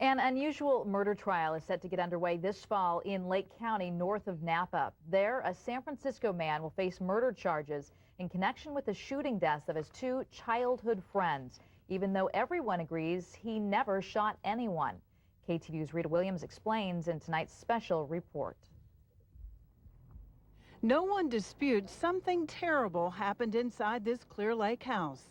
An unusual murder trial is set to get underway this fall in Lake County, north of Napa. There, a San Francisco man will face murder charges in connection with the shooting deaths of his two childhood friends, even though everyone agrees he never shot anyone. KTVU's Rita Williams explains in tonight's special report. No one disputes something terrible happened inside this Clearlake house.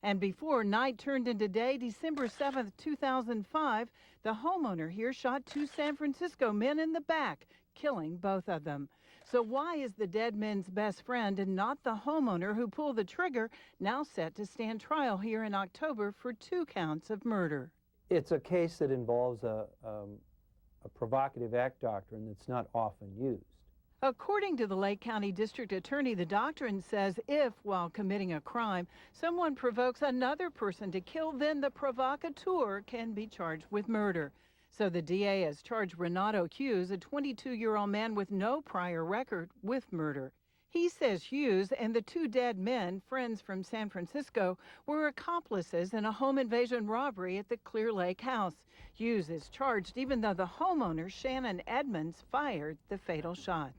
And before night turned into day, December 7th, 2005, the homeowner here shot two San Francisco men in the back, killing both of them. So why is the dead men's best friend and not the homeowner who pulled the trigger now set to stand trial here in October for 2 counts of murder? It's a case that involves a provocative act doctrine that's not often used. According to the Lake County District Attorney, the doctrine says if, while committing a crime, someone provokes another person to kill, then the provocateur can be charged with murder. So the DA has charged Renato Hughes, a 22-year-old man with no prior record, with murder. He says Hughes and the two dead men, friends from San Francisco, were accomplices in a home invasion robbery at the Clearlake house. Hughes is charged even though the homeowner, Shannon Edmonds, fired the fatal shots.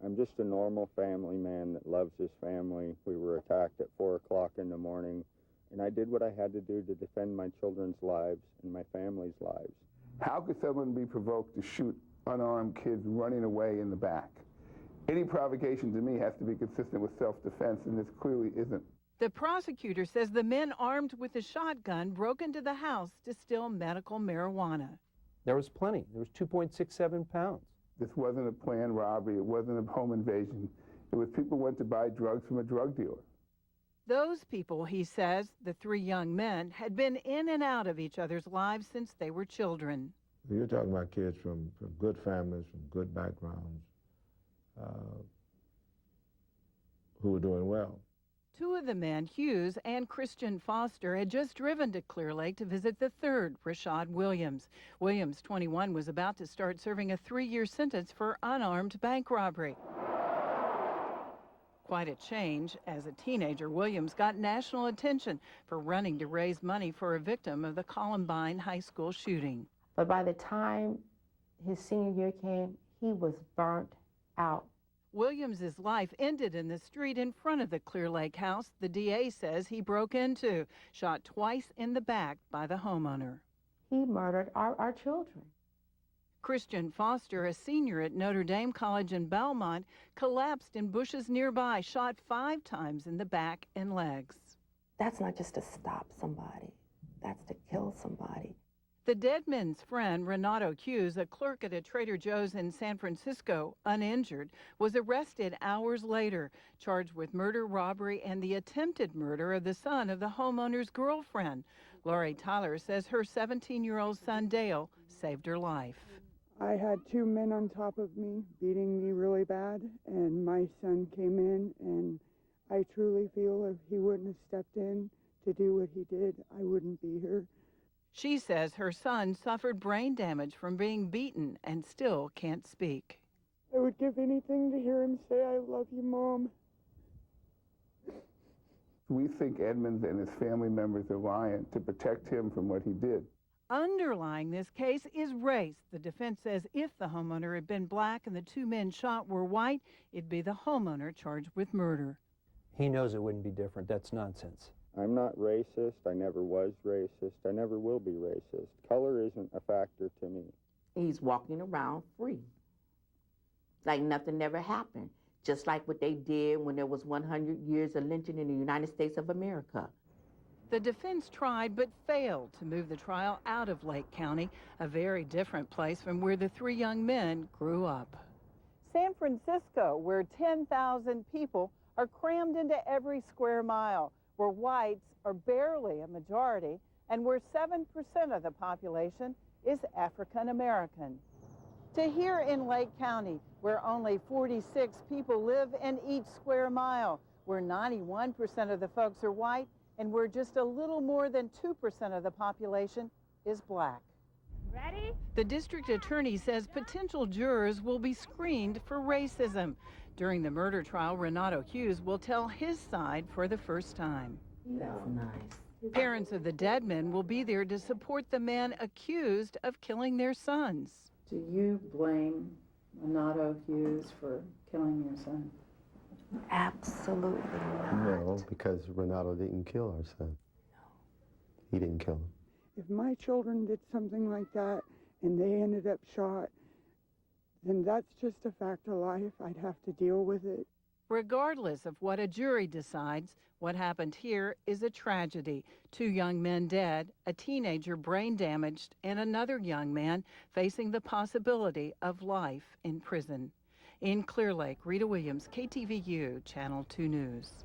I'm just a normal family man that loves his family. We were attacked at 4 o'clock in the morning, and I did what I had to do to defend my children's lives and my family's lives. How could someone be provoked to shoot unarmed kids running away in the back? Any provocation to me has to be consistent with self-defense, and this clearly isn't. The prosecutor says the men armed with a shotgun broke into the house to steal medical marijuana. There was plenty. There was 2.67 pounds. This wasn't a planned robbery. It wasn't a home invasion. It was people went to buy drugs from a drug dealer. Those people, he says, the 3 young men, had been in and out of each other's lives since they were children. You're talking about kids from good families, from good backgrounds, who were doing well. 2 of the men, Hughes and Christian Foster, had just driven to Clearlake to visit the third, Rashad Williams. Williams, 21, was about to start serving a 3-year sentence for unarmed bank robbery. Quite a change. As a teenager, Williams got national attention for running to raise money for a victim of the Columbine High School shooting. But by the time his senior year came, he was burnt out. Williams's life ended in the street in front of the Clearlake house the DA says he broke into, shot twice in the back by the homeowner. He murdered our children. Christian Foster, a senior at Notre Dame College in Belmont, collapsed in bushes nearby, shot 5 times in the back and legs. That's not just to stop somebody. That's to kill somebody. The dead men's friend, Renato Hughes, a clerk at a Trader Joe's in San Francisco, uninjured, was arrested hours later, charged with murder, robbery, and the attempted murder of the son of the homeowner's girlfriend. Lori Tyler says her 17-year-old son, Dale, saved her life. I had 2 men on top of me, beating me really bad, and my son came in, and I truly feel if he wouldn't have stepped in to do what he did, I wouldn't be here. She says her son suffered brain damage from being beaten and still can't speak. I would give anything to hear him say, "I love you, Mom." We think Edmonds and his family members are lying to protect him from what he did. Underlying this case is race. The defense says if the homeowner had been black and the 2 men shot were white, it'd be the homeowner charged with murder. He knows it wouldn't be different. That's nonsense. I'm not racist. I never was racist. I never will be racist. Color isn't a factor to me. He's walking around free, like nothing never happened, just like what they did when there was 100 years of lynching in the United States of America. The defense tried but failed to move the trial out of Lake County, a very different place from where the 3 young men grew up. San Francisco, where 10,000 people are crammed into every square mile, where whites are barely a majority, and where 7% of the population is African American. To here in Lake County, where only 46 people live in each square mile, where 91% of the folks are white, and where just a little more than 2% of the population is black. Ready? The district attorney says potential jurors will be screened for racism. During the murder trial, Renato Hughes will tell his side for the first time. That's nice. Parents of the dead men will be there to support the man accused of killing their sons. Do you blame Renato Hughes for killing your son? Absolutely not. No, because Renato didn't kill our son. No. He didn't kill him. If my children did something like that and they ended up shot, then that's just a fact of life. I'd have to deal with it. Regardless of what a jury decides, what happened here is a tragedy. 2 young men dead, a teenager brain damaged, and another young man facing the possibility of life in prison. In Clearlake, Rita Williams, KTVU, Channel 2 News.